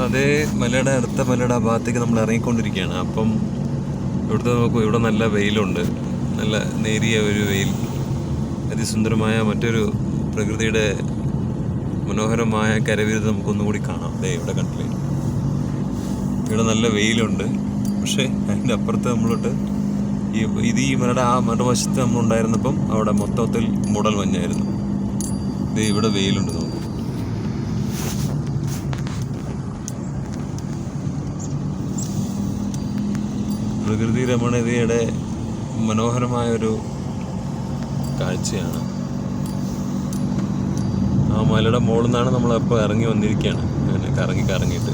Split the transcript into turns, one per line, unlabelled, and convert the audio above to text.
അതേ മലയുടെ അടുത്ത മലയുടെ ആ ഭാഗത്തേക്ക് നമ്മൾ ഇറങ്ങിക്കൊണ്ടിരിക്കുകയാണ്. അപ്പം ഇവിടുത്തെ നോക്കൂ, ഇവിടെ നല്ല വെയിലുണ്ട്, നല്ല നേരിയ ഒരു വെയിൽ. അതിസുന്ദരമായ മറ്റൊരു പ്രകൃതിയുടെ മനോഹരമായ കരവിരുത് നമുക്കൊന്നുകൂടി കാണാം. ദേ ഇവിടെ കണ്ടില്ലേ, ഇവിടെ നല്ല വെയിലുണ്ട്. പക്ഷേ അതിൻ്റെ അപ്പുറത്ത് നമ്മളോട്ട് ഈ മലയുടെ ആ മറുവശത്ത് നമ്മളുണ്ടായിരുന്നപ്പം അവിടെ മൊത്തത്തിൽ മൂടൽ മഞ്ഞായിരുന്നു. ദേ ഇവിടെ വെയിലുണ്ട് നോക്കും. പ്രകൃതി രമണീയതയുടെ മനോഹരമായൊരു കാഴ്ചയാണ്. ആ മലയുടെ മുകളിൽ നിന്നാണ് നമ്മളിപ്പോൾ ഇറങ്ങി വന്നിരിക്കുകയാണ്, അങ്ങനെ കറങ്ങിയിട്ട്.